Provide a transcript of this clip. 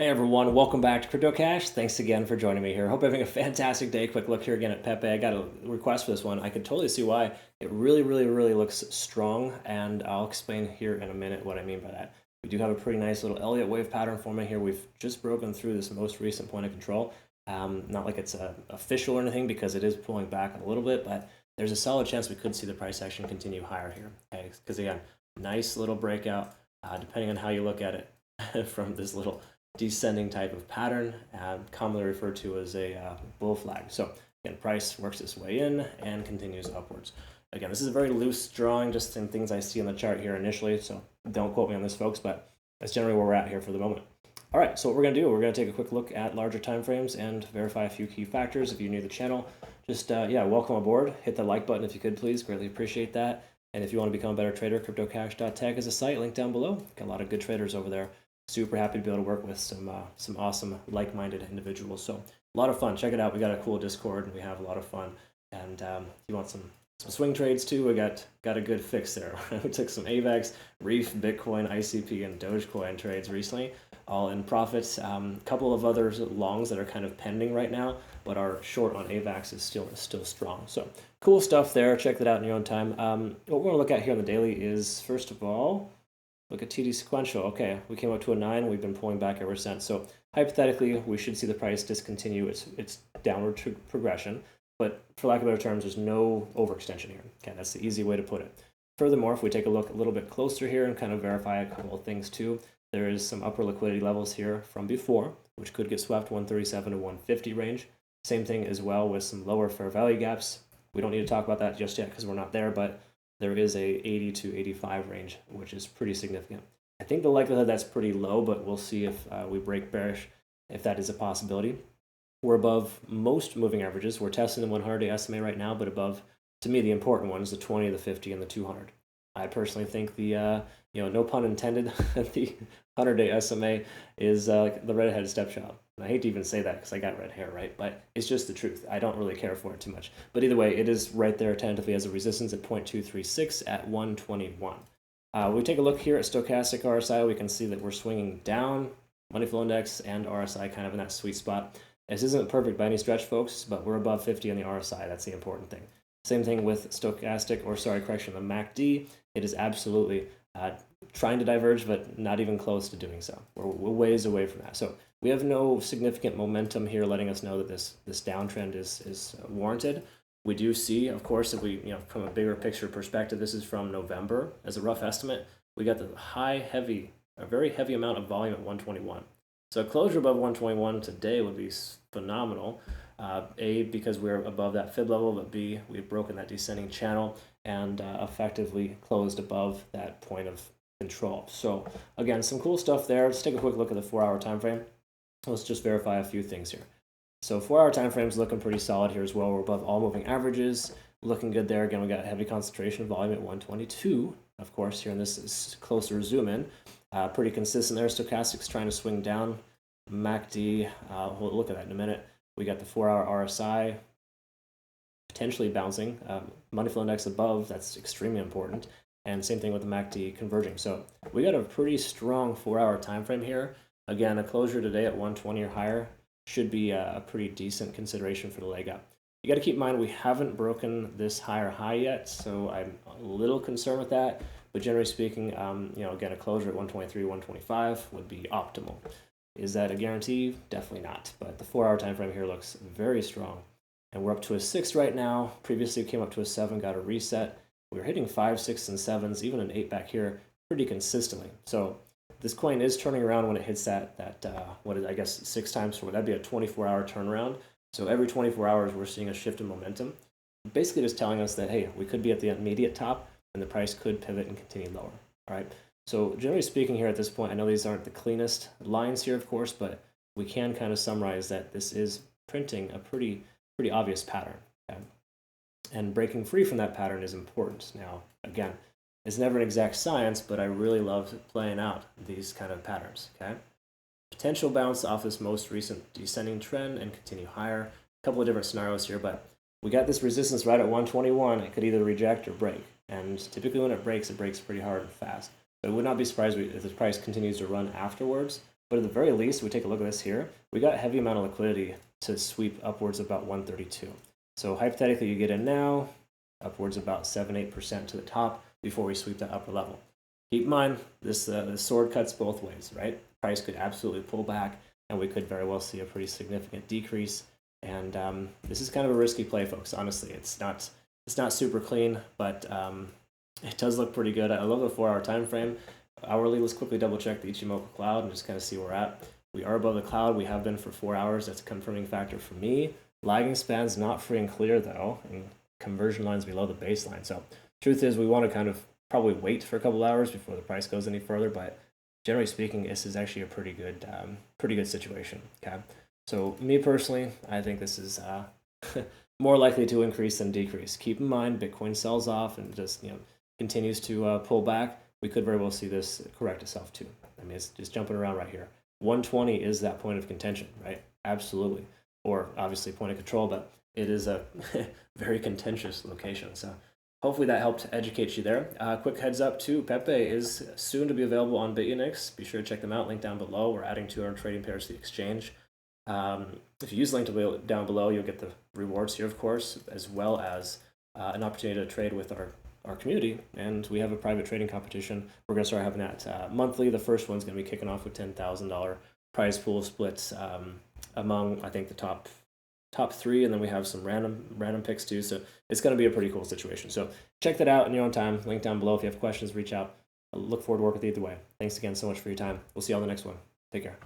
Hey everyone, welcome back to Crypto Cash. Thanks again for joining me here. Hope you're having a fantastic day. Quick look here again at PEPE. I got a request for this one. I could totally see why. It really looks strong, and I'll explain here in a minute what I mean by that. We do have a pretty nice little Elliott Wave pattern forming here. We've just broken through this most recent point of control. Not like it's official or anything because it is pulling back a little bit, but there's a solid chance we could see the price action continue higher here. Okay, because again, nice little breakout, depending on how you look at it from this little descending type of pattern, commonly referred to as a bull flag. So again, price works its way in and continues upwards. Again, this is a very loose drawing, just some things I see on the chart here initially, so don't quote me on this, folks, but that's generally where we're at here for the moment. All right, so what we're going to do, we're going to take a quick look at larger time frames and verify a few key factors. If you're new to the channel, just, welcome aboard. Hit the like button if you could, please. Greatly appreciate that. And if you want to become a better trader, cryptocash.tech is a site, link down below. Got a lot of good traders over there. Super happy to be able to work with some awesome like-minded individuals. So a lot of fun. Check it out. We got a cool Discord and we have a lot of fun. And if you want some swing trades too, we got a good fix there. We took some AVAX, Reef, Bitcoin, ICP, and Dogecoin trades recently, all in profits. A couple of other longs that are kind of pending right now, but our short on AVAX is still strong. So cool stuff there. Check that out in your own time. What we're going to look at here on the daily is, first of all, look at TD sequential. Okay, we came up to a 9. We've been pulling back ever since. So hypothetically, we should see the price discontinue its downward progression. But for lack of better terms, there's no overextension here. Okay, that's the easy way to put it. Furthermore, if we take a look a little bit closer here and kind of verify a couple of things too, there is some upper liquidity levels here from before, which could get swept 137 to 150 range. Same thing as well with some lower fair value gaps. We don't need to talk about that just yet because we're not there, but there is a 80 to 85 range, which is pretty significant. I think the likelihood that's pretty low, but we'll see if we break bearish, if that is a possibility. We're above most moving averages. We're testing the 100-day SMA right now, but above, to me, the important ones, the 20, the 50, and the 200. I personally think the, no pun intended, the 100-day SMA is like the redheaded stepchild. And I hate to even say that because I got red hair, right? But it's just the truth. I don't really care for it too much. But either way, it is right there tentatively as a resistance at 0.236 at 121. We take a look here at stochastic RSI. We can see that we're swinging down, money flow index and RSI kind of in that sweet spot. This isn't perfect by any stretch, folks, but we're above 50 on the RSI. That's the important thing. Same thing with stochastic, the MACD. It is absolutely trying to diverge, but not even close to doing so. We're ways away from that. So we have no significant momentum here letting us know that this downtrend is warranted. We do see, of course, if we, from a bigger picture perspective, this is from November as a rough estimate, we got the a very heavy amount of volume at 121. So a closure above 121 today would be phenomenal. A, because we're above that fib level, but B, we've broken that descending channel and effectively closed above that point of control. So again, some cool stuff there. Let's take a quick look at the 4-hour time frame. Let's just verify a few things here. So 4-hour time frame is looking pretty solid here as well. We're above all moving averages, looking good there. Again, we got heavy concentration of volume at 122. Of course, here in this closer zoom in, pretty consistent there. Stochastic's trying to swing down. MACD, we'll look at that in a minute. We got the 4-hour RSI potentially bouncing. Money flow index above, that's extremely important. And same thing with the MACD converging. So we got a pretty strong 4-hour time frame here. Again, a closure today at 120 or higher should be a pretty decent consideration for the leg up. You got to keep in mind we haven't broken this higher high yet, so I'm a little concerned with that. But generally speaking, again, a closure at 123, 125 would be optimal. Is that a guarantee? Definitely not. But the 4-hour time frame here looks very strong. And we're up to a 6 right now. Previously we came up to a 7, got a reset. We were hitting 5, 6, and 7s, even an 8 back here pretty consistently. So this coin is turning around when it hits that 6 times 4. That'd be a 24-hour turnaround. So every 24 hours we're seeing a shift in momentum. Basically just telling us that, hey, we could be at the immediate top and the price could pivot and continue lower. All right. So generally speaking here at this point, I know these aren't the cleanest lines here, of course, but we can kind of summarize that this is printing a pretty obvious pattern. Okay? And breaking free from that pattern is important. Now, again, it's never an exact science, but I really love playing out these kind of patterns. Okay, potential bounce off this most recent descending trend and continue higher. A couple of different scenarios here, but we got this resistance right at 121. It could either reject or break. And typically when it breaks pretty hard and fast. But I would not be surprised if the price continues to run afterwards. But at the very least, we take a look at this here. We got a heavy amount of liquidity to sweep upwards about 132. So hypothetically, you get in now, upwards about 7-8% to the top before we sweep that upper level. Keep in mind, this sword cuts both ways, right? Price could absolutely pull back, and we could very well see a pretty significant decrease. And this is kind of a risky play, folks. Honestly, it's not super clean, but it does look pretty good. I love the 4-hour time frame. Hourly, let's quickly double check the Ichimoku cloud and just kind of see where we're at. We are above the cloud. We have been for 4 hours. That's a confirming factor for me. Lagging span's not free and clear though, and conversion lines below the baseline. So truth is, we want to kind of probably wait for a couple hours before the price goes any further. But generally speaking, this is actually a pretty good situation. Okay, so me personally, I think this is more likely to increase than decrease. Keep in mind, Bitcoin sells off and just continues to pull back. We could very well see this correct itself too. I mean, it's just jumping around right here. 120 is that point of contention, right? Absolutely. Or obviously point of control, but it is a very contentious location. So hopefully that helped educate you there. Quick heads up too, PEPE is soon to be available on Bitunix. Be sure to check them out, link down below. We're adding 200 trading pairs to the exchange. If you use the link down below, you'll get the rewards here, of course, as well as an opportunity to trade with our community, and we have a private trading competition. We're going to start having that monthly. The first one's going to be kicking off with $10,000 prize pool splits among, I think, the top 3, and then we have some random picks too. So it's going to be a pretty cool situation. So check that out in your own time. Link down below. If you have questions, reach out. I look forward to working with you either way. Thanks again so much for your time. We'll see you on the next one. Take care.